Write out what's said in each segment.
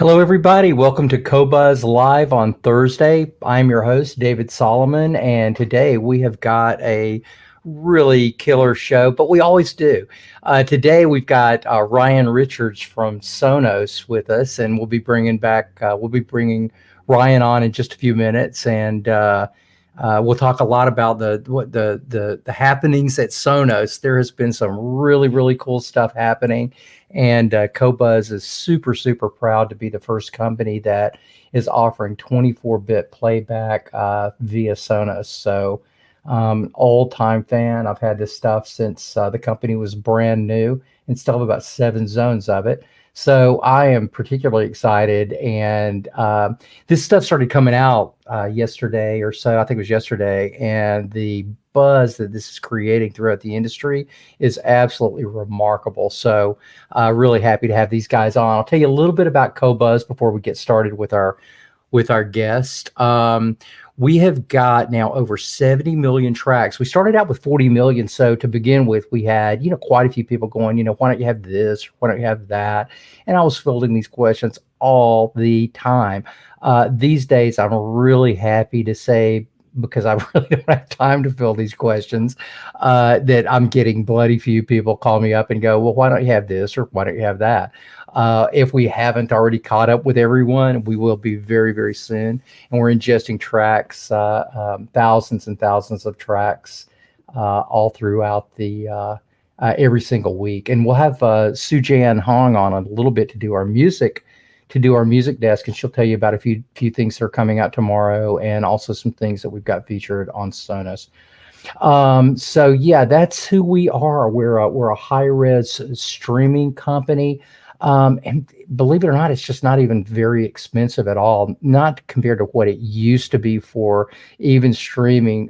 Hello, everybody. Welcome to Qobuz Live on Thursday. I'm your host, David Solomon, and today we have got a really killer show, but we always do. Today we've got Ryan Richards from Sonos with us, and we'll be bringing Ryan on in just a few minutes, and we'll talk a lot about the happenings at Sonos. There has been some really cool stuff happening, and Qobuz is super proud to be the first company that is offering 24-bit playback via Sonos. So, all-time fan. I've had this stuff since the company was brand new, and still have about 7 zones of it. So I am particularly excited, and this stuff started coming out yesterday or so. I think it was yesterday, and the buzz that this is creating throughout the industry is absolutely remarkable. So really happy to have these guys on. I'll tell you a little bit about Qobuz before we get started with our guest. We have got now over 70 million tracks. We started out with 40 million. So to begin with, we had, quite a few people going, why don't you have this? Why don't you have that? And I was fielding these questions all the time. These days, I'm really happy to say, because I really don't have time to fill these questions, that I'm getting bloody few people call me up and go, well, why don't you have this? Or why don't you have that? If we haven't already caught up with everyone, we will be very soon. And we're ingesting tracks, thousands and thousands of tracks, all throughout the every single week. And we'll have Sujan Hong on a little bit to do our music desk, and she'll tell you about a few things that are coming out tomorrow, and also some things that we've got featured on Sonos. So yeah, that's who we are. We're a high-res streaming company. And believe it or not, it's just not even very expensive at all, not compared to what it used to be for even streaming.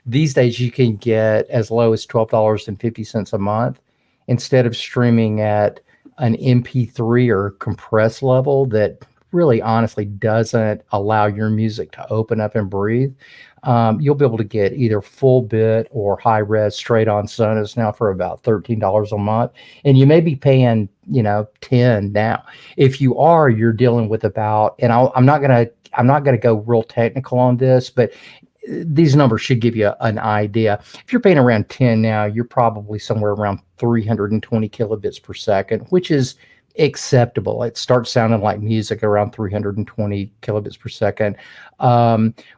These days, you can get as low as $12.50 a month instead of streaming at an MP3 or compressed level that really honestly doesn't allow your music to open up and breathe. You'll be able to get either full bit or high res straight on Sonos now for about $13 a month. And you may be paying, 10 now. If you are, you're dealing with about, and I'm not gonna go real technical on this, but these numbers should give you an idea. If you're paying around 10 now, you're probably somewhere around 320 kilobits per second, which is acceptable. It starts sounding like music around 320 kilobits per second.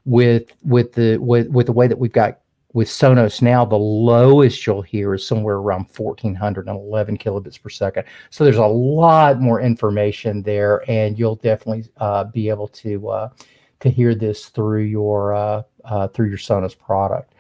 With the way that we've got with Sonos now, the lowest you'll hear is somewhere around 1411 kilobits per second. So there's a lot more information there, and you'll definitely be able to hear this through your Sonos product.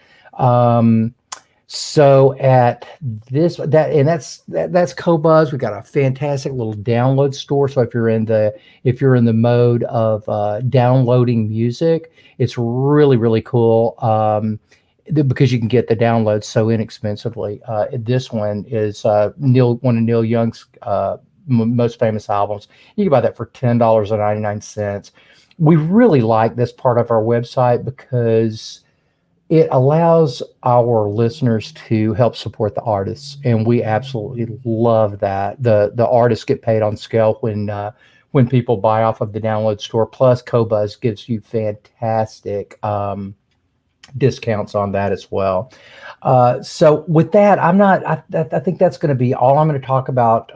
So at that's Qobuz. We've got a fantastic little download store. So if you're in the mode of downloading music, it's really cool. Because you can get the downloads so inexpensively. This one is one of Neil Young's most famous albums. You can buy that for $10.99. We really like this part of our website because it allows our listeners to help support the artists, and we absolutely love that. The artists get paid on scale when people buy off of the download store. Plus, Qobuz gives you fantastic discounts on that as well. So with that, I think that's going to be all I'm going to talk about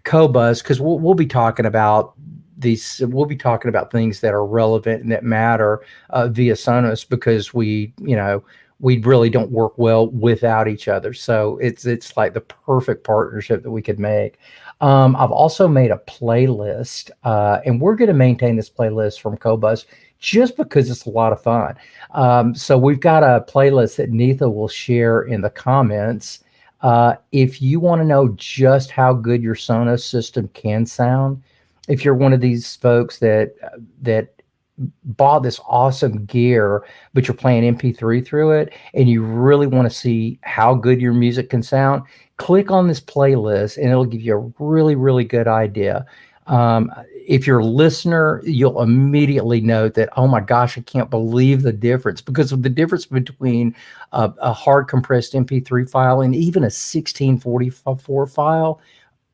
Qobuz, because we'll be talking about things that are relevant and that matter via Sonos, because we really don't work well without each other. So it's like the perfect partnership that we could make. I've also made a playlist, and we're going to maintain this playlist from Qobuz just because it's a lot of fun. So we've got a playlist that Neetha will share in the comments. If you want to know just how good your Sonos system can sound, if you're one of these folks that bought this awesome gear, but you're playing MP3 through it, and you really want to see how good your music can sound, click on this playlist, and it'll give you a really good idea. If you're a listener, you'll immediately note that, oh my gosh, I can't believe the difference, because of the difference between a hard compressed MP3 file and even a 1644 file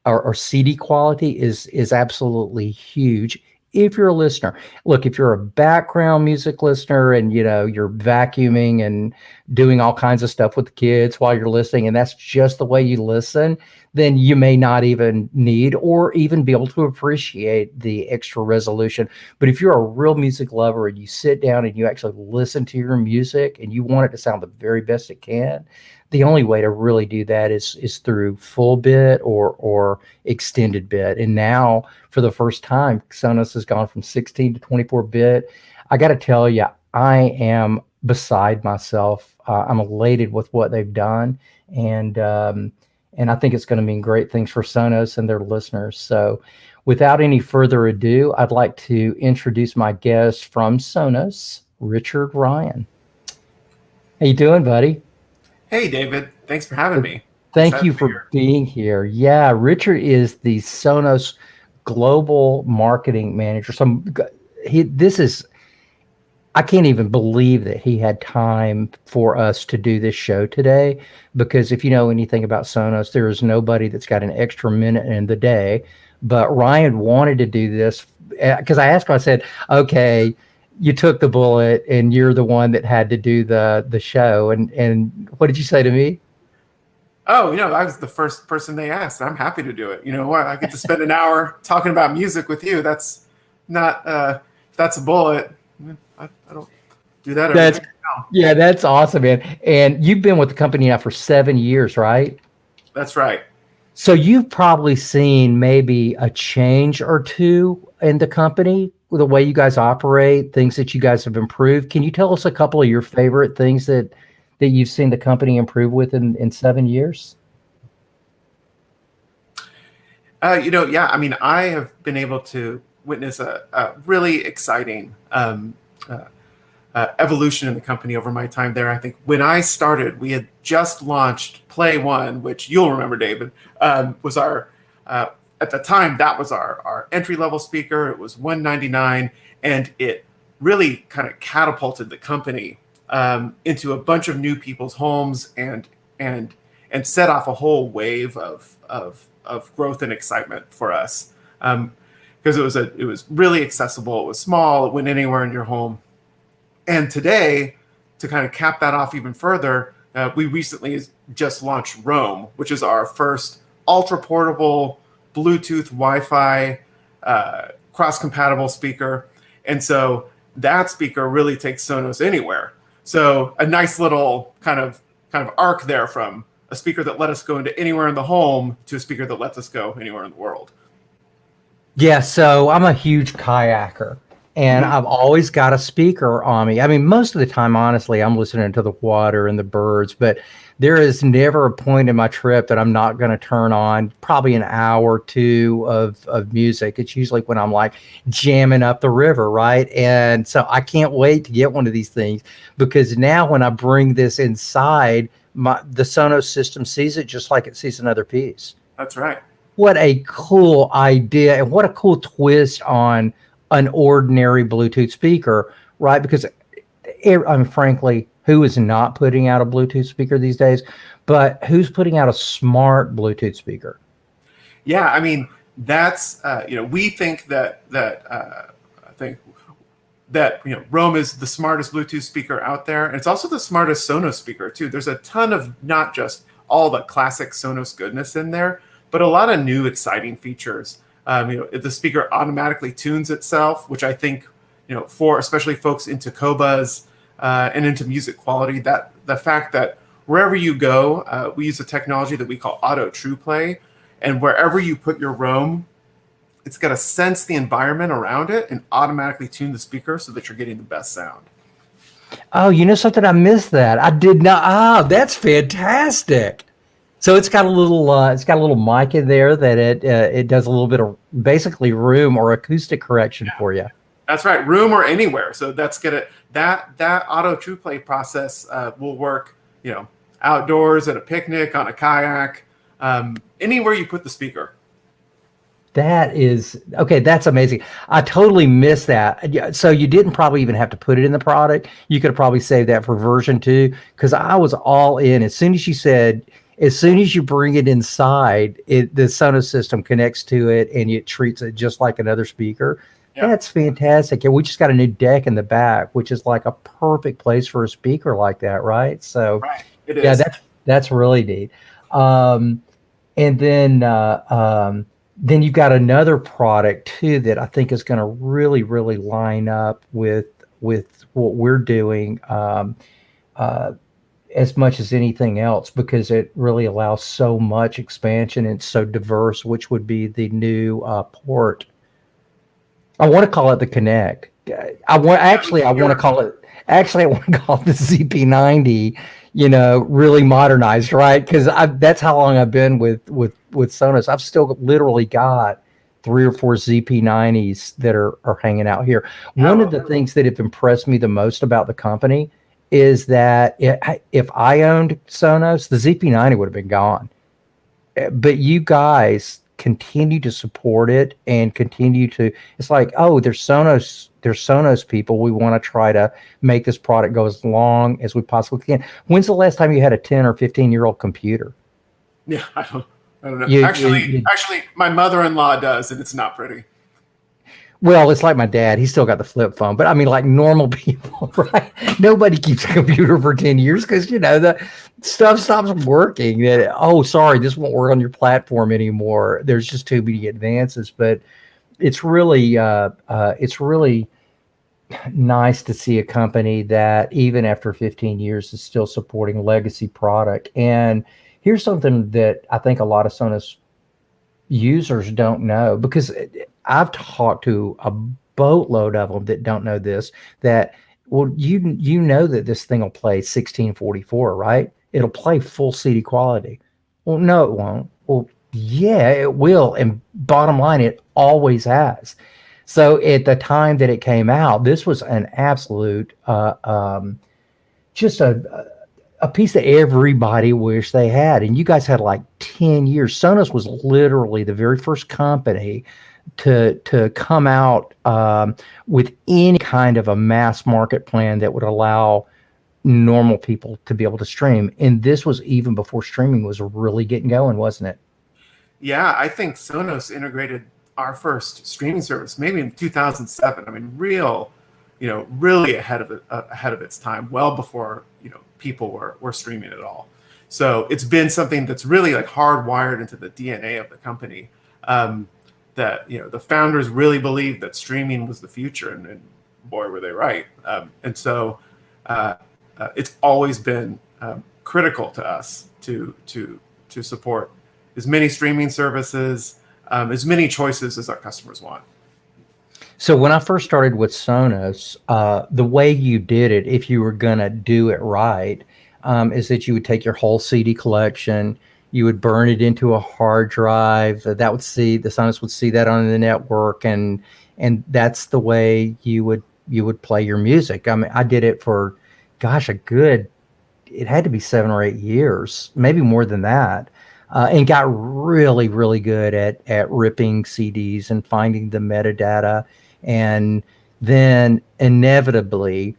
or CD quality is absolutely huge. If you're a listener, look, if you're a background music listener and you're vacuuming and doing all kinds of stuff with the kids while you're listening, and that's just the way you listen, then you may not even need or even be able to appreciate the extra resolution. But if you're a real music lover and you sit down and you actually listen to your music and you want it to sound the very best it can, the only way to really do that is through full bit or extended bit. And now, for the first time, Sonos has gone from 16 to 24 bit. I got to tell you, I am beside myself. I'm elated with what they've done, and I think it's going to mean great things for Sonos and their listeners. So, without any further ado, I'd like to introduce my guest from Sonos, Richard Ryan. How you doing, buddy? Hey, David. Thanks for having me. Thank you for being here. Yeah, Richard is the Sonos Global Marketing Manager. I can't even believe that he had time for us to do this show today, because if you know anything about Sonos, there is nobody that's got an extra minute in the day. But Ryan wanted to do this because I asked him, I said, okay, you took the bullet and you're the one that had to do the show. And what did you say to me? Oh, I was the first person they asked. I'm happy to do it. You know what? I get to spend an hour talking about music with you. That's not, that's a bullet. I don't do that every day. Yeah, that's awesome, man. And you've been with the company now for 7 years, right? That's right. So you've probably seen maybe a change or two in the company, the way you guys operate, things that you guys have improved. Can you tell us a couple of your favorite things that you've seen the company improve with in 7 years? Yeah. I mean, I have been able to witness a really exciting evolution in the company over my time there. I think when I started, we had just launched Play One, which you'll remember, David, was our at the time that was our entry-level speaker. It was $199, and it really kind of catapulted the company into a bunch of new people's homes and set off a whole wave of growth and excitement for us, because it was really accessible. It was small. It went anywhere in your home. And today, to kind of cap that off even further, we recently just launched Roam, which is our first ultra portable Bluetooth, Wi-Fi, cross-compatible speaker. And so that speaker really takes Sonos anywhere. So a nice little kind of arc there from a speaker that let us go into anywhere in the home to a speaker that lets us go anywhere in the world. Yeah, so I'm a huge kayaker, and I've always got a speaker on me. I mean, most of the time, honestly, I'm listening to the water and the birds, but there is never a point in my trip that I'm not going to turn on probably an hour or two of music. It's usually when I'm like jamming up the river, right? And so I can't wait to get one of these things, because now when I bring this inside, the Sonos system sees it just like it sees another piece. That's right. What a cool idea, and what a cool twist on an ordinary Bluetooth speaker, right? Because I mean, frankly, who is not putting out a Bluetooth speaker these days? But who's putting out a smart Bluetooth speaker? Yeah, I mean, that's we think that Roam is the smartest Bluetooth speaker out there, and it's also the smartest Sonos speaker too. There's a ton of not just all the classic Sonos goodness in there, but a lot of new exciting features. The speaker automatically tunes itself, which I think, for especially folks into Qobuz and into music quality, that the fact that wherever you go, we use a technology that we call Auto True Play, and wherever you put your Roam, it's going to sense the environment around it and automatically tune the speaker so that you're getting the best sound. Oh, something, I missed that. I did not. Oh, that's fantastic. So it's got a little mic in there that it does a little bit of basically room or acoustic correction for you. That's right, room or anywhere. So that's that Auto True Play process will work, outdoors, at a picnic, on a kayak, anywhere you put the speaker. That is okay. That's amazing. I totally missed that. So you didn't probably even have to put it in the product. You could have probably saved that for version 2, because I was all in as soon as you said As soon as you bring it inside, the Sonos system connects to it and it treats it just like another speaker. Yeah. That's fantastic. And we just got a new deck in the back, which is like a perfect place for a speaker like that, right? So Right. It yeah, is. that's really neat. Um, and then you've got another product too that I think is going to really, really line up with what we're doing. Uh, as much as anything else because it really allows so much expansion and it's so diverse, which would be the new Port. I want to call it the Connect. I want to call it actually I want to call it the ZP90. Really modernized, right? Because that's how long I've been with Sonos. I've still literally got 3 or 4 ZP90s that are hanging out here. One of the things that have impressed me the most about the company is that if I owned Sonos, the ZP90 would have been gone. But you guys continue to support it and continue to. It's like, oh, there's Sonos people. We want to try to make this product go as long as we possibly can. When's the last time you had a 10 or 15-year-old computer? Yeah, I don't know. Actually, my mother-in-law does, and it's not pretty. Well, it's like my dad. He's still got the flip phone, but I mean, like normal people, right? Nobody keeps a computer for 10 years because, the stuff stops working. Oh, sorry, this won't work on your platform anymore. There's just too many advances. But it's really nice to see a company that even after 15 years is still supporting legacy product. And here's something that I think a lot of Sonos users don't know, because I've talked to a boatload of them that don't know this, that, well, you know that this thing will play 1644, right? It'll play full CD quality. Well, no, it won't. Well, yeah, it will. And bottom line, it always has. So at the time that it came out, this was an absolute, just a piece that everybody wished they had. And you guys had like 10 years. Sonos was literally the very first company to come out with any kind of a mass market plan that would allow normal people to be able to stream. And this was even before streaming was really getting going, wasn't it? Yeah, I think Sonos integrated our first streaming service maybe in 2007. I mean, really ahead of its time, well before people were streaming at all. So it's been something that's really like hardwired into the DNA of the company. That the founders really believed that streaming was the future, and boy, were they right. And so it's always been critical to us to support as many streaming services, as many choices as our customers want. So when I first started with Sonos, the way you did it, if you were gonna do it right, is that you would take your whole CD collection, you would burn it into a hard drive. The Sonos would see that on the network, and that's the way you would play your music. I mean, I did it for, gosh, it had to be 7 or 8 years, maybe more than that. And got really, really good at ripping CDs and finding the metadata, and then inevitably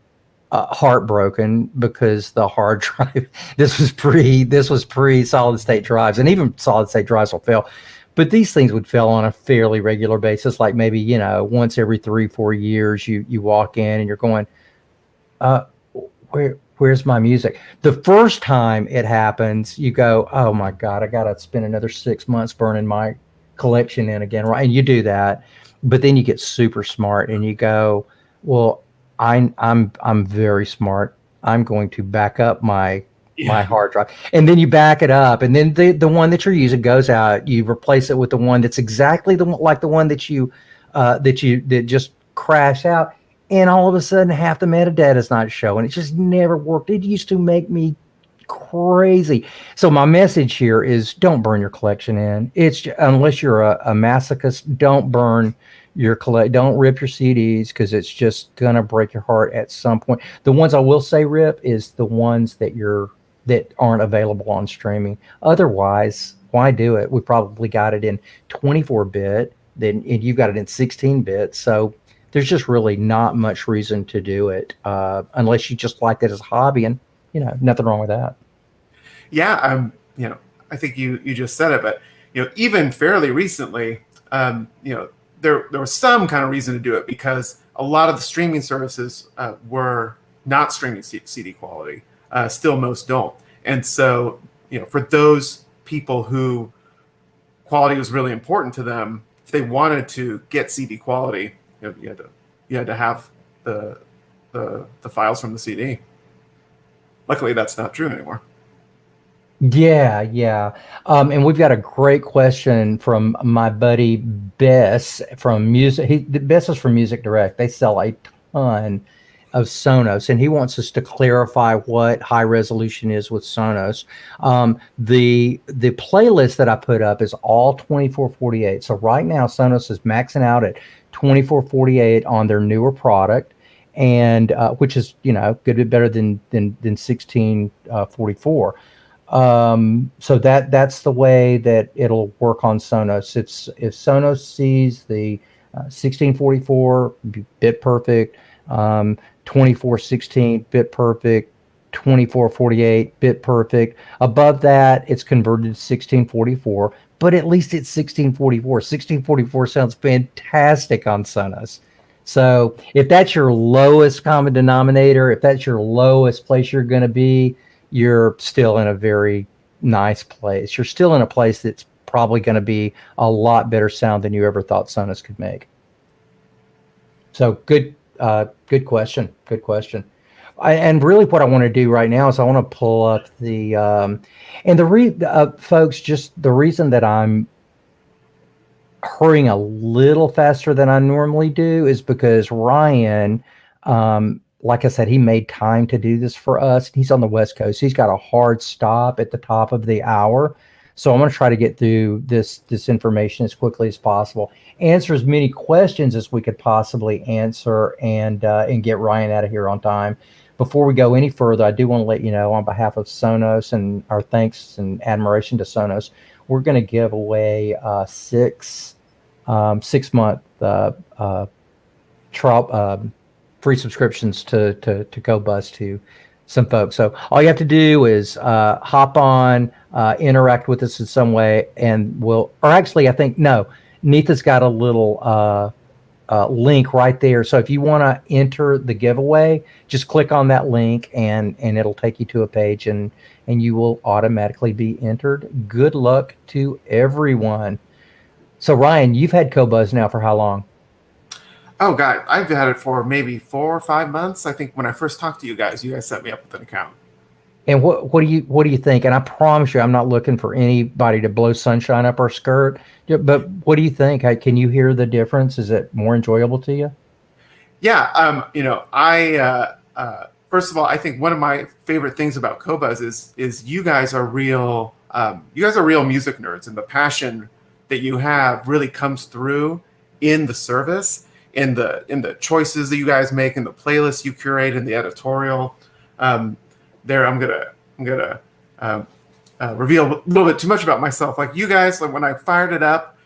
heartbroken because the hard drive. This was pre solid state drives, and even solid state drives will fail. But these things would fail on a fairly regular basis, like maybe once every 3-4 years. You walk in and you're going, where's my music? The first time it happens, you go, oh my God, I gotta spend another 6 months burning my collection in again, right? And you do that, but then you get super smart and you go, well, I'm very smart. I'm going to back up my hard drive, and then you back it up, and then the one that you're using goes out. You replace it with the one that's exactly the one that just crashed out. And all of a sudden, half the metadata is not showing. It just never worked. It used to make me crazy. So my message here is: don't burn your collection in. Unless you're a masochist, don't burn your Don't rip your CDs, because it's just gonna break your heart at some point. The ones I will say rip is the ones that aren't available on streaming. Otherwise, why do it? We probably got it in 24-bit, and you've got it in 16-bit. So there's just really not much reason to do it unless you just like it as a hobby, and nothing wrong with that. Yeah, I think you just said it, but even fairly recently, there was some kind of reason to do it because a lot of the streaming services were not streaming CD quality. Still, most don't. And so, for those people who quality was really important to them, if they wanted to get CD quality, you had to have the files from the CD. Luckily, that's not true anymore. Yeah, yeah. And we've got a great question from my buddy Bess from Bess is from Music Direct. They sell a ton of Sonos, and he wants us to clarify what high resolution is with Sonos. The playlist that I put up is all 2448. So right now, Sonos is maxing out at 2448 on their newer product, and which is a good bit better than 1644. So that's the way that it'll work on Sonos. If Sonos sees the 1644 bit perfect, 2416 bit perfect, 2448 bit perfect. Above that, it's converted to 1644, but at least it's 1644. 1644 sounds fantastic on Sonos. So if that's your lowest common denominator, if that's your lowest place you're going to be, you're still in a very nice place. You're still in a place that's probably going to be a lot better sound than you ever thought Sonos could make. So good question. Good question. And really what I want to do right now is I want to pull up the, folks, just the reason that I'm hurrying a little faster than I normally do is because Ryan, like I said, he made time to do this for us. He's on the West Coast. He's got a hard stop at the top of the hour. So I'm going to try to get through this information as quickly as possible, answer as many questions as we could possibly answer, and get Ryan out of here on time. Before we go any further, I do want to let you know on behalf of Sonos and our thanks and admiration to Sonos, we're going to give away 6 month trial free subscriptions to Qobuz to some folks. So all you have to do is hop on, interact with us in some way, and I think Neetha's got a little link right there. So if you want to enter the giveaway, just click on that link and it'll take you to a page and you will automatically be entered. Good luck to everyone. So Ryan, you've had Qobuz now for how long? Oh God, I've had it for maybe 4 or 5 months. I think when I first talked to you guys set me up with an account. And what do you think? And I promise you, I'm not looking for anybody to blow sunshine up our skirt. But what do you think? Can you hear the difference? Is it more enjoyable to you? Yeah. First of all, I think one of my favorite things about Qobuz is you guys are real. You guys are real music nerds, and the passion that you have really comes through in the service, in the choices that you guys make, in the playlists you curate, in the editorial. There, I'm gonna reveal a little bit too much about myself. Like you guys, when I fired it up,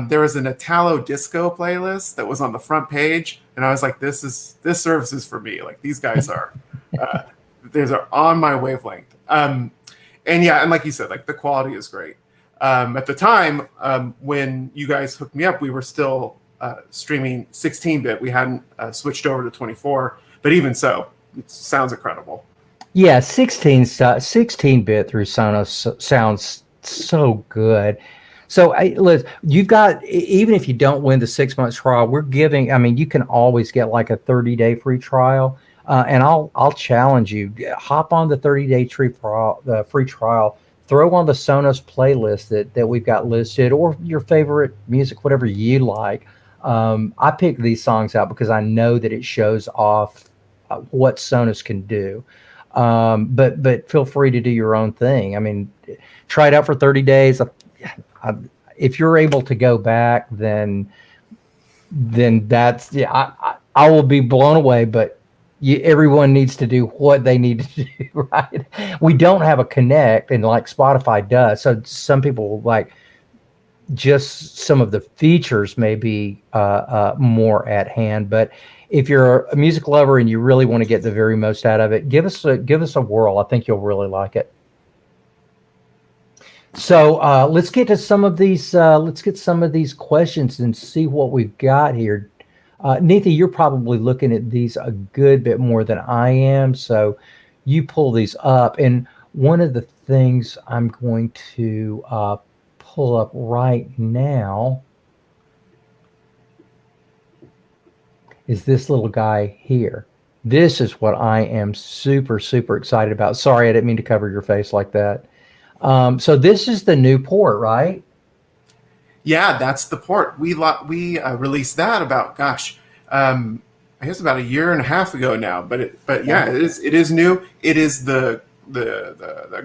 there was an Italo disco playlist that was on the front page, and I was like, this service is for me. Like these guys are, these are on my wavelength. And like you said, like the quality is great. At the time when you guys hooked me up, we were still streaming 16-bit. We hadn't switched over to 24, but even so, it sounds incredible. Yeah, 16-bit through Sonos sounds so good. So, Liz, you've got, even if you don't win the 6 month trial, we're giving, you can always get like a 30-day free trial. And I'll challenge you, hop on the 30-day free trial, throw on the Sonos playlist that we've got listed, or your favorite music, whatever you like. I pick these songs out because I know that it shows off what Sonos can do. But feel free to do your own thing. Try it out for 30 days. If you're able to go back, then that's, I will be blown away, but everyone needs to do what they need to do, right? We don't have a connect, and like Spotify does. So some people like just some of the features may be more at hand, but if you're a music lover and you really want to get the very most out of it, give us a whirl. I think you'll really like it. So let's get to some of these. Let's get some of these questions and see what we've got here. Neitha, you're probably looking at these a good bit more than I am. So you pull these up, and one of the things I'm going to pull up right now is this little guy here. This is what I am super, super excited about. Sorry, I didn't mean to cover your face like that. So this is the new port, right? Yeah, that's the port. We released that about I guess about a year and a half ago now. But yeah, it is new. It is the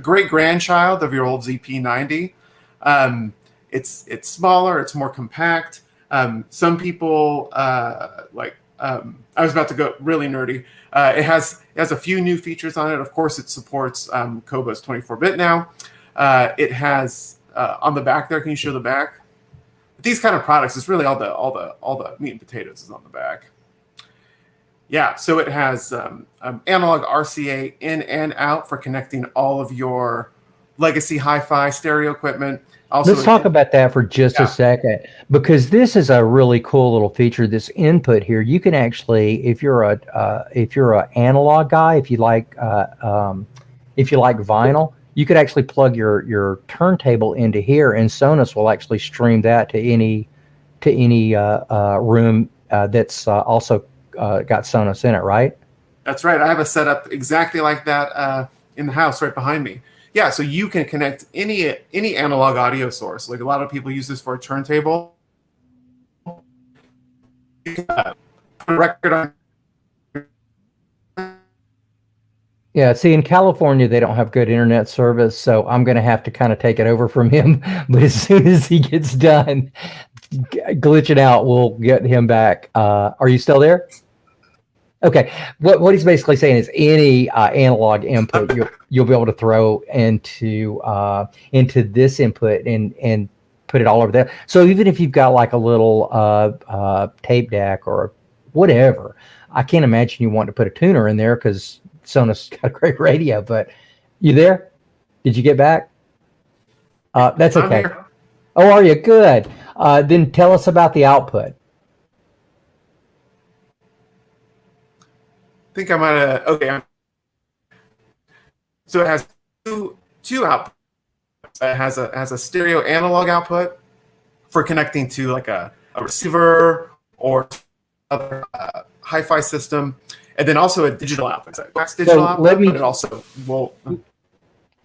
great grandchild of your old ZP90. It's smaller. It's more compact. Some people I was about to go really nerdy. It has a few new features on it. Of course, it supports Qobuz 24-bit now. It has on the back there. Can you show the back? These kind of products, it's really all the meat and potatoes is on the back. Yeah, so it has analog RCA in and out for connecting all of your legacy hi-fi stereo equipment. Also, let's talk about that for just a second, because this is a really cool little feature. This input here, you can actually, if you're a analog guy, if you like vinyl, you could actually plug your turntable into here, and Sonos will actually stream that to any room that's also got Sonos in it, right? That's right. I have a setup exactly like that in the house right behind me. Yeah, so you can connect any analog audio source. Like a lot of people use this for a turntable. You can put a record on. Yeah, see, in California, they don't have good internet service, so I'm going to have to kind of take it over from him. But as soon as he gets done glitching out, we'll get him back. Are you still there? Okay. What he's basically saying is any analog input you'll be able to throw into this input and put it all over there. So even if you've got like a little tape deck or whatever, I can't imagine you want to put a tuner in there because Sonos got a great radio. But you there? Did you get back? That's okay. Oh, are you? Good. Then tell us about the output. I think I might have. Okay. So it has two outputs. It has a stereo analog output for connecting to like a receiver or other hi-fi system, and then also a digital output. But it also will.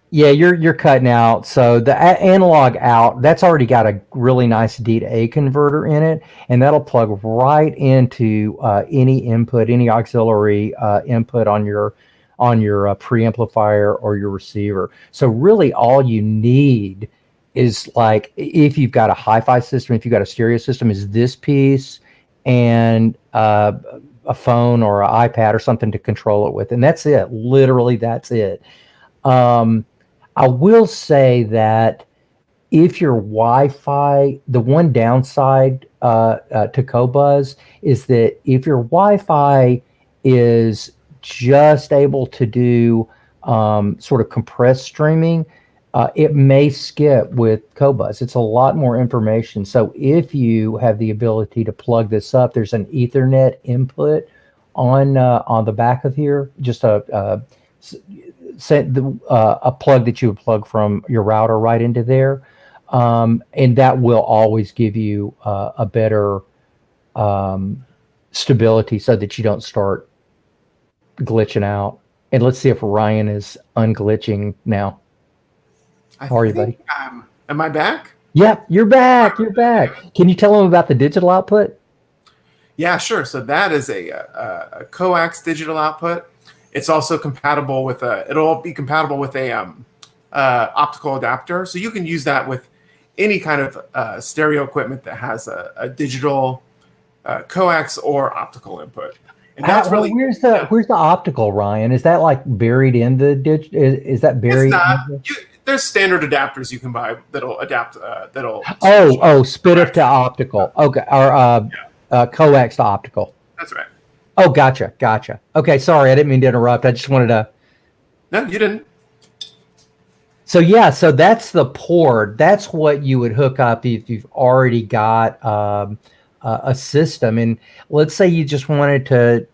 Yeah, you're cutting out. So the analog out, that's already got a really nice D to A converter in it, and that'll plug right into any input, any auxiliary input on your preamplifier or your receiver. So really all you need is, like, if you've got a hi-fi system, if you've got a stereo system, is this piece and a phone or an iPad or something to control it with. And that's it. Literally, that's it. I will say that if your Wi-Fi, the one downside to Qobuz is that if your Wi-Fi is just able to do sort of compressed streaming, it may skip with Qobuz. It's a lot more information. So if you have the ability to plug this up, there's an Ethernet input on the back of here, just a plug that you would plug from your router right into there, and that will always give you a better stability so that you don't start glitching out. And let's see if Ryan is unglitching now. How are you, buddy? Am I back? Yep, you're back. You're back. Can you tell them about the digital output? Yeah, sure. So that is a coax digital output. It's also compatible with it'll be compatible with a optical adapter. So you can use that with any kind of stereo equipment that has a digital coax or optical input. And that's where's the optical, Ryan? Is that like buried in the digital? Is that buried? There's standard adapters you can buy that'll adapt. Spit it to optical. Okay, or coax to optical. That's right. Oh, gotcha. Okay, sorry, I didn't mean to interrupt. I just wanted to. No, you didn't. So yeah, so that's the port. That's what you would hook up if you've already got a system. And let's say you just wanted to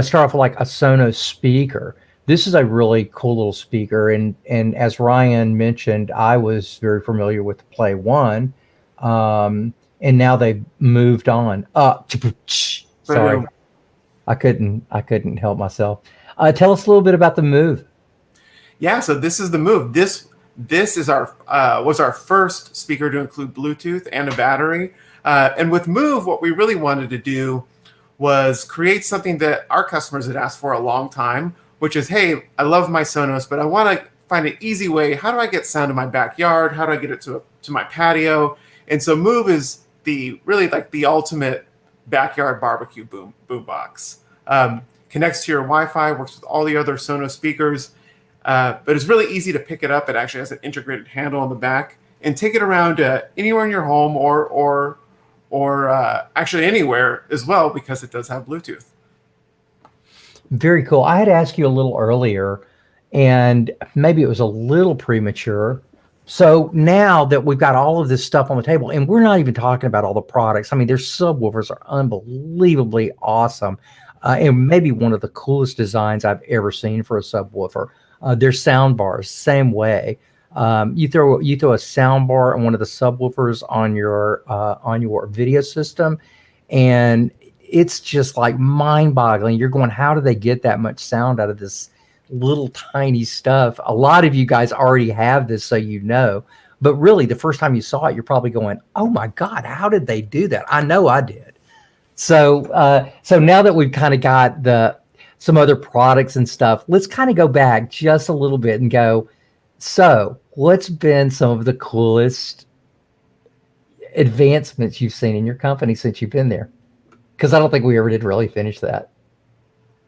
start off with like a Sonos speaker. This is a really cool little speaker, and as Ryan mentioned, I was very familiar with the Play One, and now they've moved on. Sorry, Boom. I couldn't help myself. Tell us a little bit about the Move. Yeah, so this is the Move. This is our was our first speaker to include Bluetooth and a battery. And with Move, what we really wanted to do was create something that our customers had asked for a long time, which is, hey, I love my Sonos, but I want to find an easy way. How do I get sound in my backyard? How do I get it to my patio? And so Move is the really like the ultimate backyard barbecue boom box. Connects to your Wi-Fi, works with all the other Sonos speakers, but it's really easy to pick it up. It actually has an integrated handle on the back, and take it around anywhere in your home or actually anywhere as well, because it does have Bluetooth. Very cool. I had asked you a little earlier, and maybe it was a little premature. So now that we've got all of this stuff on the table, and we're not even talking about all the products. I mean, their subwoofers are unbelievably awesome, and maybe one of the coolest designs I've ever seen for a subwoofer. Their sound bars, same way. You throw a sound bar and one of the subwoofers on your video system, and it's just like mind-boggling. You're going, how do they get that much sound out of this little tiny stuff? A lot of you guys already have this, so you know. But really, the first time you saw it, you're probably going, "Oh my God, how did they do that?" I know I did. So now that we've kind of got some other products and stuff, let's kind of go back just a little bit and go. So, what's been some of the coolest advancements you've seen in your company since you've been there? Because I don't think we ever did really finish that.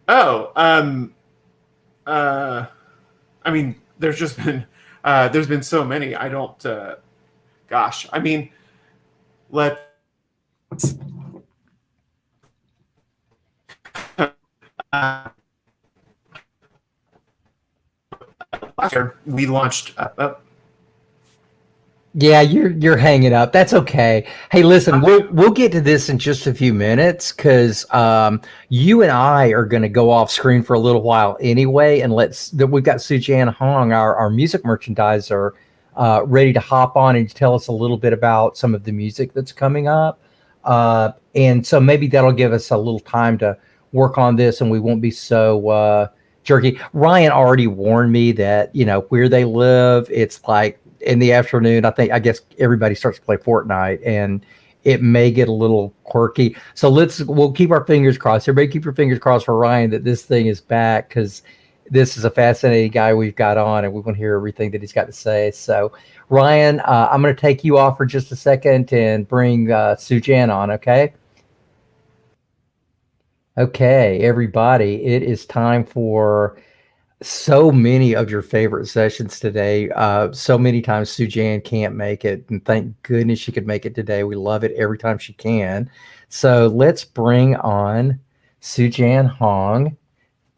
Oh, I mean, there's been so many. I don't. Gosh, I mean, let's. Last year we launched. Yeah, you're hanging up. That's okay. Hey, listen, we'll get to this in just a few minutes because you and I are going to go off screen for a little while anyway, and we've got Sujan Hong, our music merchandiser, ready to hop on and tell us a little bit about some of the music that's coming up, and so maybe that'll give us a little time to work on this, and we won't be so jerky. Ryan already warned me that where they live, it's like in the afternoon. I guess everybody starts to play Fortnite, and it may get a little quirky. So we'll keep our fingers crossed. Everybody keep your fingers crossed for Ryan that this thing is back, because this is a fascinating guy we've got on, and we want to hear everything that he's got to say. So Ryan, I'm going to take you off for just a second and bring Sujan on. Okay, everybody, it is time for so many of your favorite sessions today. So many times Sujan can't make it, and thank goodness she could make it today. We love it every time she can. So let's bring on Sujan Hong.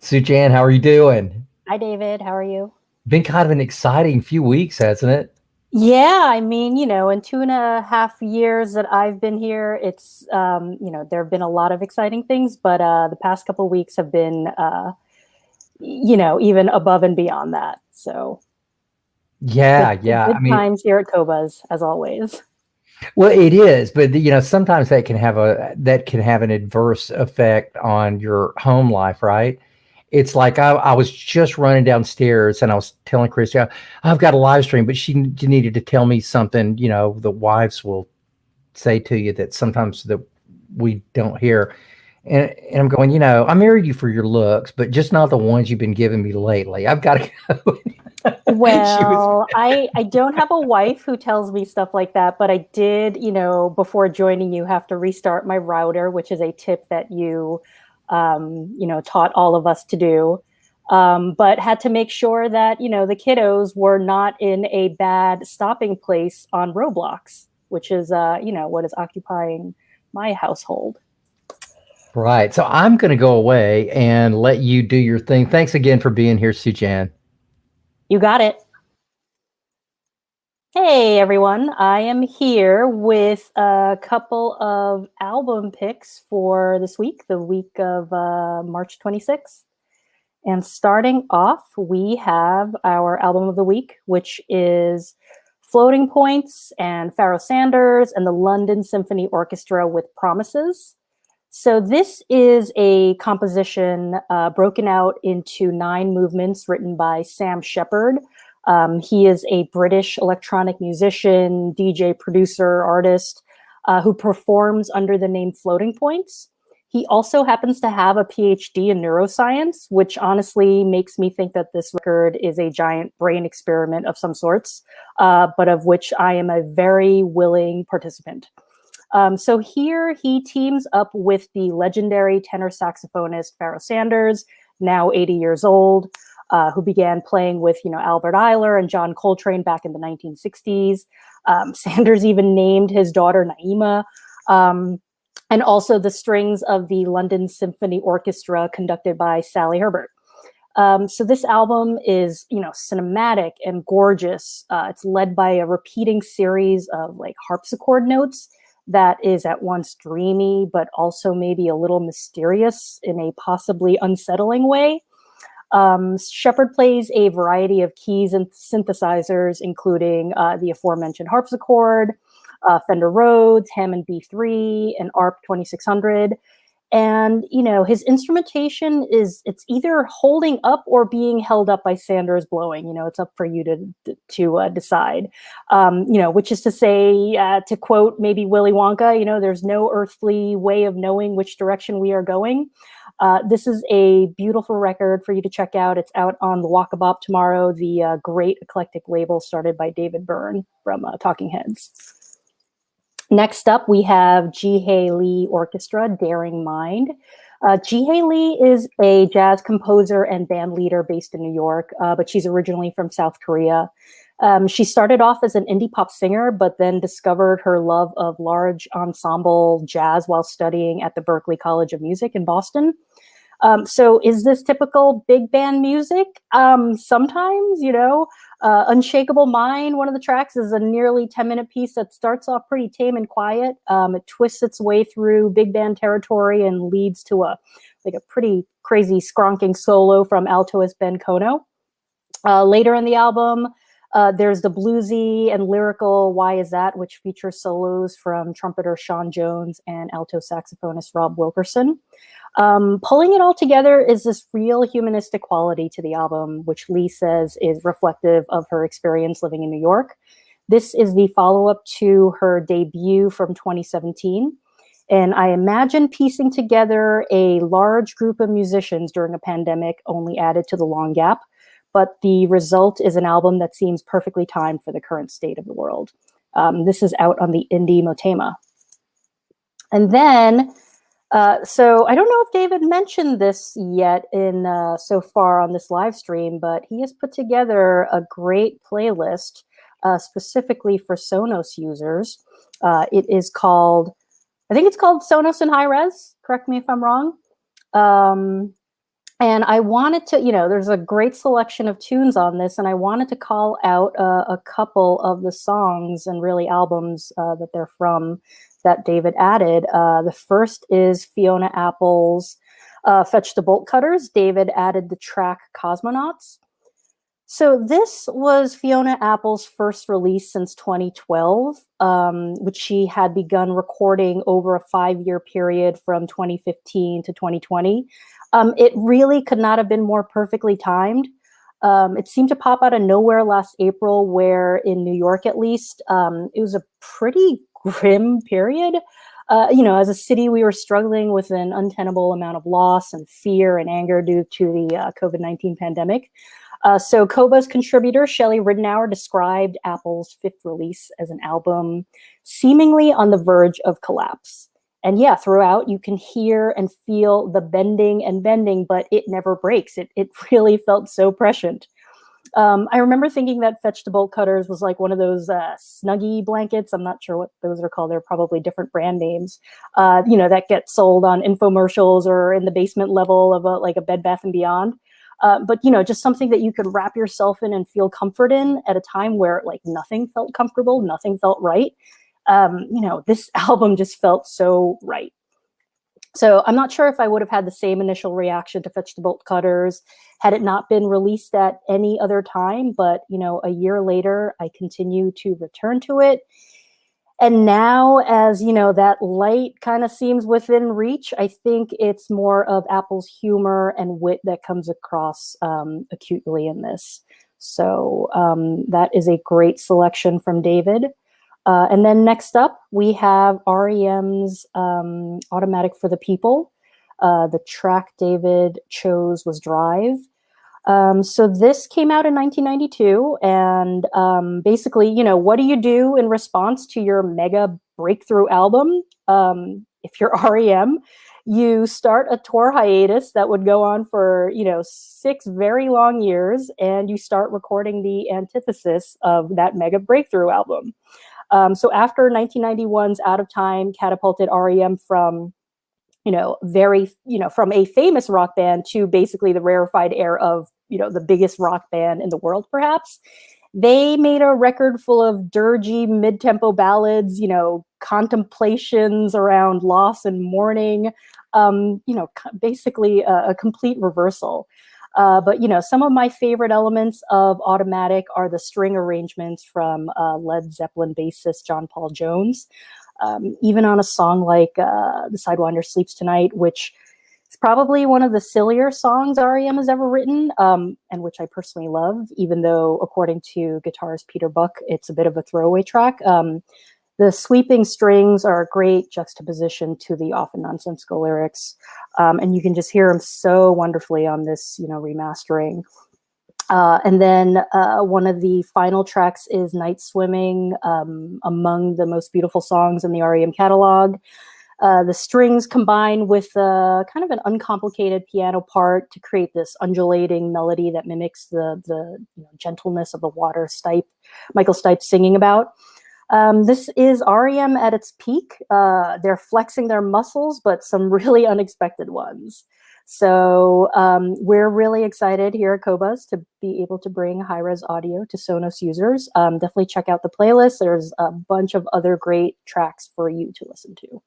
Sujan, how are you doing? Hi, David. How are you? Been kind of an exciting few weeks, hasn't it? Yeah, I mean, in 2.5 years that I've been here, it's, there have been a lot of exciting things, but the past couple of weeks have been, even above and beyond that. So Yeah, good, yeah. good I mean, times here at Qobuz, as always. well, it is, but sometimes that can have an adverse effect on your home life, right? It's like I was just running downstairs and I was telling Chris, yeah, I've got a live stream, but she needed to tell me something, the wives will say to you that sometimes that we don't hear. And I'm going, I married you for your looks, but just not the ones you've been giving me lately. I've got to go. Well, I don't have a wife who tells me stuff like that, but I did, before joining you, have to restart my router, which is a tip that you, taught all of us to do. But had to make sure that, the kiddos were not in a bad stopping place on Roblox, which is, what is occupying my household. Right. So I'm going to go away and let you do your thing. Thanks again for being here, Sujan. You got it. Hey everyone, I am here with a couple of album picks for this week, the week of March 26th. And starting off, we have our album of the week, which is Floating Points and Pharoah Sanders and the London Symphony Orchestra with Promises. So this is a composition broken out into 9 movements written by Sam Shepard. He is a British electronic musician, DJ, producer, artist who performs under the name Floating Points. He also happens to have a PhD in neuroscience, which honestly makes me think that this record is a giant brain experiment of some sorts, but of which I am a very willing participant. So here he teams up with the legendary tenor saxophonist Pharoah Sanders, now 80 years old, who began playing with, Albert Ayler and John Coltrane back in the 1960s. Sanders even named his daughter Naima, and also the strings of the London Symphony Orchestra conducted by Sally Herbert. So this album is, cinematic and gorgeous. It's led by a repeating series of harpsichord notes that is at once dreamy, but also maybe a little mysterious in a possibly unsettling way. Shepard plays a variety of keys and synthesizers, including the aforementioned harpsichord, Fender Rhodes, Hammond B3, and ARP 2600. And, his instrumentation it's either holding up or being held up by Sanders blowing. It's up for you to decide, which is to say, to quote maybe Willy Wonka, there's no earthly way of knowing which direction we are going. This is a beautiful record for you to check out. It's out on the Walkabout tomorrow, the great eclectic label started by David Byrne from Talking Heads. Next up, we have Ji-Hae Lee Orchestra, Daring Mind. Ji-Hae Lee is a jazz composer and band leader based in New York, but she's originally from South Korea. She started off as an indie pop singer, but then discovered her love of large ensemble jazz while studying at the Berklee College of Music in Boston. So is this typical big band music? Sometimes, Unshakable Mind, one of the tracks, is a nearly 10-minute piece that starts off pretty tame and quiet. It twists its way through big band territory and leads to a pretty crazy skronking solo from altoist Ben Kono. Later in the album, there's the bluesy and lyrical Why Is That, which features solos from trumpeter Sean Jones and alto saxophonist Rob Wilkerson. Pulling it all together is this real humanistic quality to the album, which Lee says is reflective of her experience living in New York. This is the follow-up to her debut from 2017. And I imagine piecing together a large group of musicians during a pandemic only added to the long gap. But the result is an album that seems perfectly timed for the current state of the world. This is out on the indie Motema. And then, so I don't know if David mentioned this yet in so far on this live stream, but he has put together a great playlist specifically for Sonos users. It is called, I think it's called Sonos in High Res. Correct me if I'm wrong. And I wanted to, there's a great selection of tunes on this, and I wanted to call out a couple of the songs and really albums that they're from that David added. The first is Fiona Apple's Fetch the Bolt Cutters. David added the track Cosmonauts. So this was Fiona Apple's first release since 2012, which she had begun recording over a 5-year period from 2015 to 2020. It really could not have been more perfectly timed. It seemed to pop out of nowhere last April, where in New York, at least, it was a pretty grim period. As a city, we were struggling with an untenable amount of loss and fear and anger due to the COVID-19 pandemic. So Qobuz contributor Shelley Ridenour described Apple's 5th release as an album seemingly on the verge of collapse. And yeah, throughout you can hear and feel the bending, but it never breaks. It really felt so prescient. I remember thinking that Fetch the Bolt Cutters was like one of those Snuggie blankets. I'm not sure what those are called. They're probably different brand names, that get sold on infomercials or in the basement level of a Bed Bath & Beyond. But, you know, just something that you could wrap yourself in and feel comfort in at a time where like nothing felt comfortable, nothing felt right. You know, this album just felt so right. So I'm not sure if I would have had the same initial reaction to Fetch the Bolt Cutters had it not been released at any other time. But, you know, a year later, I continue to return to it. And now, as you know, that light kind of seems within reach, I think it's more of Apple's humor and wit that comes across acutely in this. So that is a great selection from David. And then next up, we have REM's Automatic for the People. The track David chose was Drive. So this came out in 1992, and basically, you know, what do you do in response to your mega breakthrough album? If you're REM, you start a tour hiatus that would go on for, you know, 6 very long years, and you start recording the antithesis of that mega breakthrough album. So after 1991's Out of Time catapulted REM from, you know, from a famous rock band to basically the rarefied air of, you know, the biggest rock band in the world, perhaps. They made a record full of dirgy mid-tempo ballads, you know, contemplations around loss and mourning, you know, basically a complete reversal. But, you know, some of my favorite elements of Automatic are the string arrangements from Led Zeppelin bassist John Paul Jones. Even on a song like The Sidewinder Sleeps Tonight, which is probably one of the sillier songs REM has ever written, and which I personally love, even though, according to guitarist Peter Buck, it's a bit of a throwaway track. The sweeping strings are a great juxtaposition to the often nonsensical lyrics, and you can just hear them so wonderfully on this, you know, remastering. And then one of the final tracks is Night Swimming, among the most beautiful songs in the REM catalog. The strings combine with kind of an uncomplicated piano part to create this undulating melody that mimics the you know, gentleness of the water Michael Stipe singing about. This is REM at its peak. They're flexing their muscles, but some really unexpected ones. So we're really excited here at Qobuz to be able to bring high-res audio to Sonos users. Definitely check out the playlist. There's a bunch of other great tracks for you to listen to.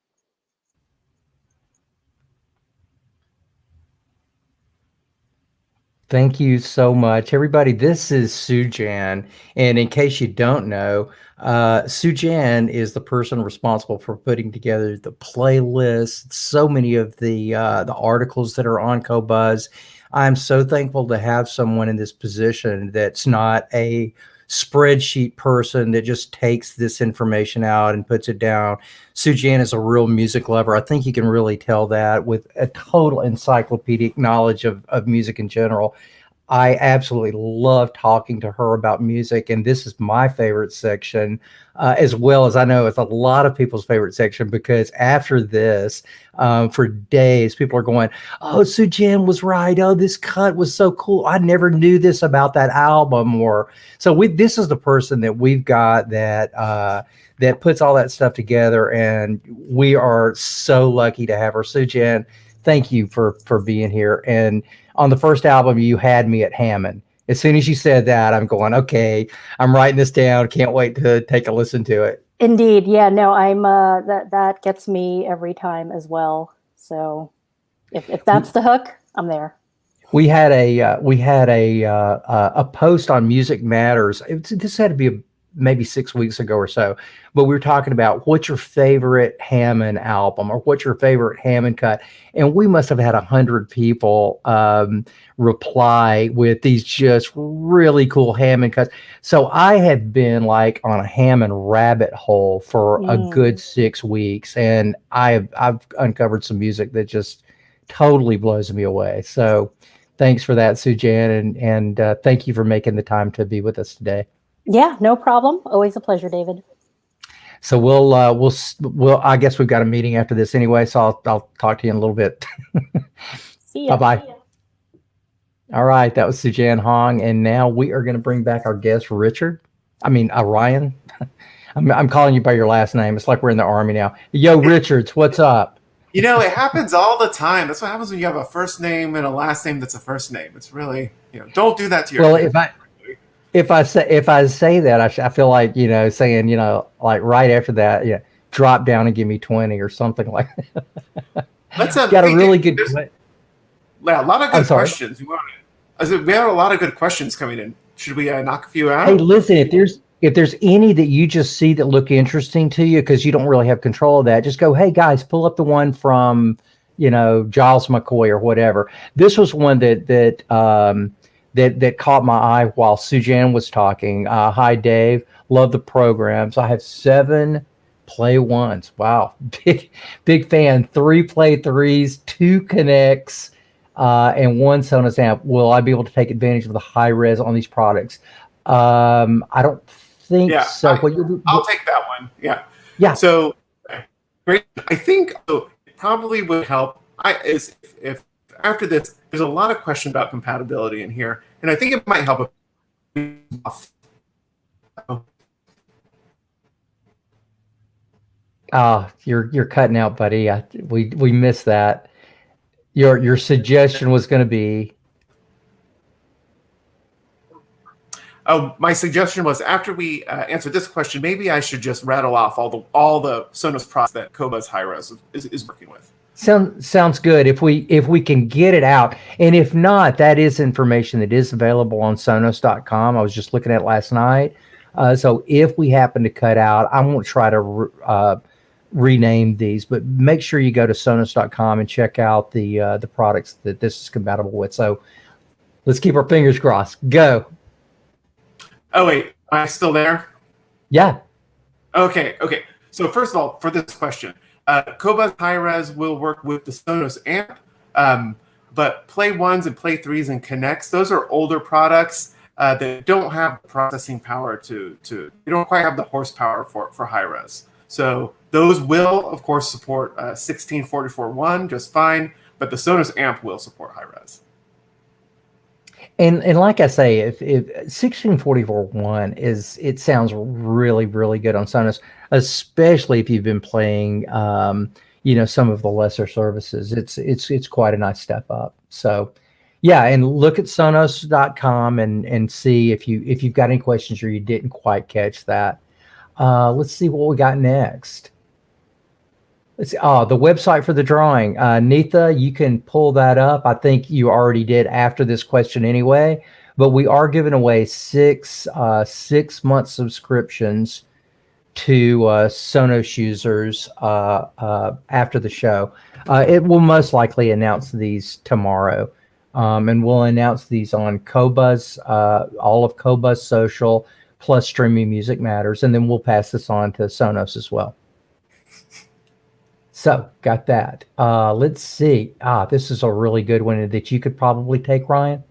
Thank you so much, everybody. This is Sujan, and in case you don't know, Sujan is the person responsible for putting together the playlist. So many of the articles that are on Qobuz. I'm so thankful to have someone in this position that's not a spreadsheet person that just takes this information out and puts it down. Sujan is a real music lover. I think you can really tell that with a total encyclopedic knowledge of music in general. I absolutely love talking to her about music, and this is my favorite section, as well as I know it's a lot of people's favorite section, because after this, for days, people are going, "Oh, Sujan was right. Oh, this cut was so cool. I never knew this about that album." Or so this is the person that we've got that puts all that stuff together, and we are so lucky to have her. Sujan, thank you for being here. And on the first album, you had me at Hammond. As soon as you said that, I'm going, okay, I'm writing this down. Can't wait to take a listen to it. Indeed. Yeah, no, I'm that gets me every time as well. So if that's the hook, I'm there. We had a post on Music Matters. This had to be maybe 6 weeks ago or so, but we were talking about what's your favorite Hammond album or what's your favorite Hammond cut, and we must have had 100 people reply with these just really cool Hammond cuts. So I had been like on a Hammond rabbit hole for a good 6 weeks, and I've uncovered some music that just totally blows me away. So thanks for that, Sujan, and thank you for making the time to be with us today. Yeah, no problem. Always a pleasure, David. So we'll I guess we've got a meeting after this anyway, so I'll talk to you in a little bit. See ya. Bye-bye. All right, that was Sujan Hong, and now we are going to bring back our guest, Ryan. I'm calling you by your last name. It's like we're in the Army now. Yo, Richards, what's up? You know, it happens all the time. That's what happens when you have a first name and a last name that's a first name. It's really, don't do that to your Well, kids. if I say that, I feel like saying like right after that, drop down and give me 20 or something like that. Let's Got a really good. Yeah, a lot of good I'm sorry. questions. We have a lot of good questions coming in. Should we knock a few out? Hey, listen, if there's any that you just see that look interesting to you because you don't really have control of that, just go, hey guys, pull up the one from Giles McCoy or whatever. This was one that caught my eye while Sujan was talking. Hi Dave, love the programs. I have 7 Play 1s. Wow, big fan. 3 Play 3s, 2 Connects, and 1 Sonos amp. Will I be able to take advantage of the high res on these products? I don't think so. I'll take that one. Yeah. Yeah. So great. I think it probably would help. If after this, there's a lot of question about compatibility in here, and I think it might help. You're cutting out, buddy. We missed that. Your suggestion was going to be. Oh, my suggestion was after we answer this question, maybe I should just rattle off all the Sonos products that Qobuz Hi-Res is working with. Sounds good. If we can get it out, and if not, that is information that is available on Sonos.com. I was just looking at it last night. So if we happen to cut out, I won't try to rename these, but make sure you go to Sonos.com and check out the products that this is compatible with. So let's keep our fingers crossed. Go. Oh wait, am I still there? Yeah. Okay. So first of all, for this question, Qobuz Hi-Res will work with the Sonos amp, but Play 1s and Play 3s and Connects, those are older products that don't have processing power you don't quite have the horsepower for Hi-Res. So those will, of course, support 1644.1 just fine, but the Sonos amp will support Hi-Res. And like I say, if 1644.1 it sounds really, really good on Sonos, especially if you've been playing some of the lesser services. It's quite a nice step up. So yeah, and look at Sonos.com and see if you've got any questions or you didn't quite catch that. Let's see what we got next. Let's see. Oh, the website for the drawing. Neetha, you can pull that up. I think you already did after this question anyway, but we are giving away 6 6-month subscriptions to Sonos users after the show. It will most likely announce these tomorrow, and we'll announce these on Qobuz, all of Qobuz Social, plus Streaming Music Matters, and then we'll pass this on to Sonos as well. So got that. Let's see. This is a really good one that you could probably take, Ryan.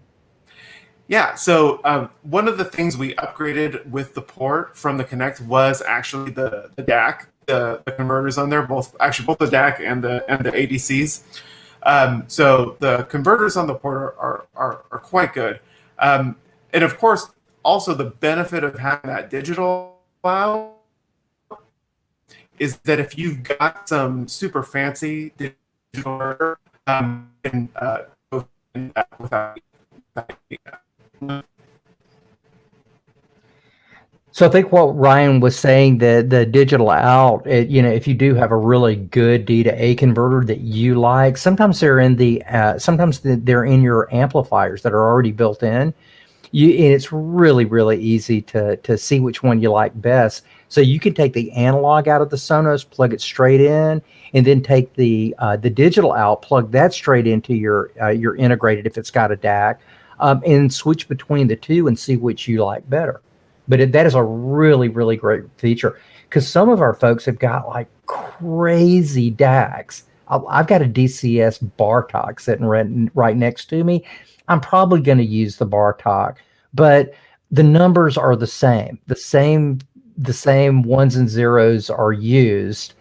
Yeah. So one of the things we upgraded with the port from the Connect was actually the DAC, the converters on there, both the DAC and the ADCs. So the converters on the port are quite good. And of course, also the benefit of having that digital out is that if you've got some super fancy digital So I think what Ryan was saying, the digital out, if you do have a really good D to A converter that you like, sometimes they're in they're in your amplifiers that are already built in. And it's really, really easy to see which one you like best. So you can take the analog out of the Sonos, plug it straight in, and then take the digital out, plug that straight into your integrated if it's got a DAC, and switch between the two and see which you like better. But that is a really, really great feature because some of our folks have got like crazy DACs. I've got a DCS Bartok sitting right next to me. I'm probably going to use the Bartok, but the numbers are the same. The same ones and zeros are used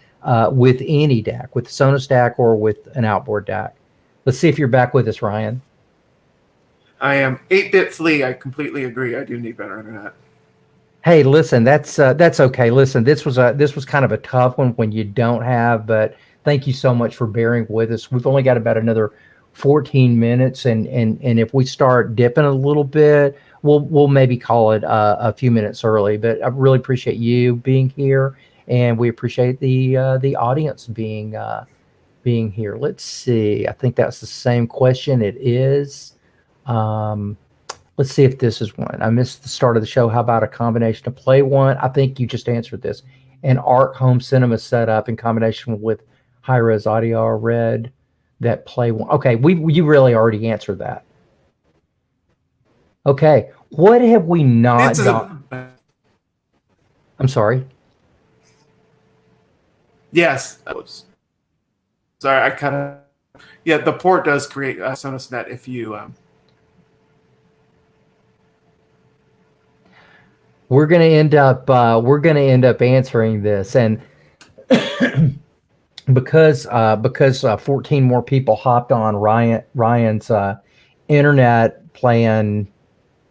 with any DAC, with Sonos DAC or with an outboard DAC. Let's see if you're back with us, Ryan. I am 8-bit flea. I completely agree. I do need better internet. Hey, listen, that's okay. Listen, this was kind of a tough one when you don't have, but thank you so much for bearing with us. We've only got about another 14 minutes, and if we start dipping a little bit, we'll maybe call it a few minutes early. But I really appreciate you being here, and we appreciate the audience being here. Let's see. I think that's the same question. It is. Let's see if this is one. I missed the start of the show. How about a combination of Play One? I think you just answered this. An ARC home cinema setup in combination with high-res audio. I read that Play One. Okay, you really already answered that. Okay, what have we not done? I'm sorry. Yes. Sorry, I kind of. Yeah, the port does create Sonos Net if you. We're gonna end up answering this, and because 14 more people hopped on Ryan's internet playing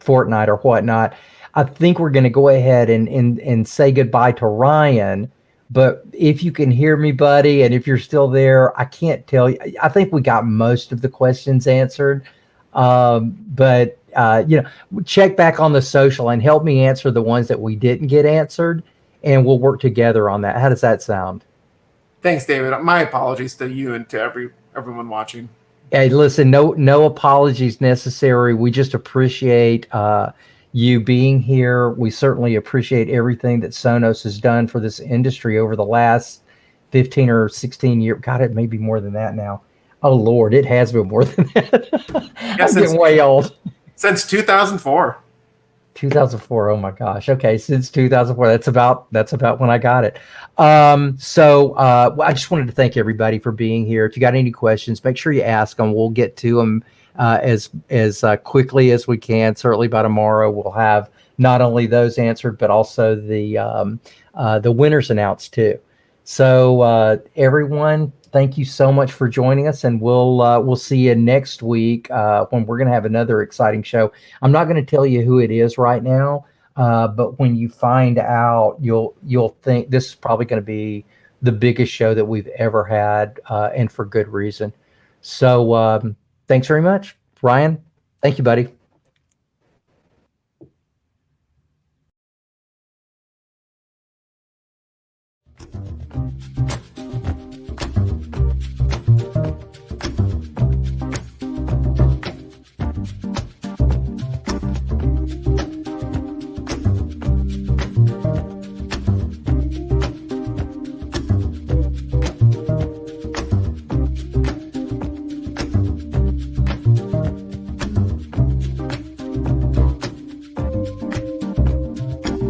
Fortnite or whatnot, I think we're gonna go ahead and say goodbye to Ryan. But if you can hear me, buddy, and if you're still there, I can't tell you. I think we got most of the questions answered, but check back on the social and help me answer the ones that we didn't get answered, and we'll work together on that. How does that sound? Thanks, David. My apologies to you and to everyone watching. Hey, listen, no apologies necessary. We just appreciate you being here. We certainly appreciate everything that Sonos has done for this industry over the last 15 or 16 years. God, it may be more than that now. Oh, Lord, it has been more than that. I'm getting way old. Since 2004. 2004. Oh my gosh. Okay, since 2004. That's about when I got it. So I just wanted to thank everybody for being here. If you got any questions, make sure you ask them. We'll get to them as quickly as we can. Certainly by tomorrow, we'll have not only those answered, but also the winners announced too. So everyone, thank you so much for joining us, and we'll see you next week when we're going to have another exciting show. I'm not going to tell you who it is right now, but when you find out, you'll think this is probably going to be the biggest show that we've ever had, and for good reason. So thanks very much, Ryan. Thank you, buddy.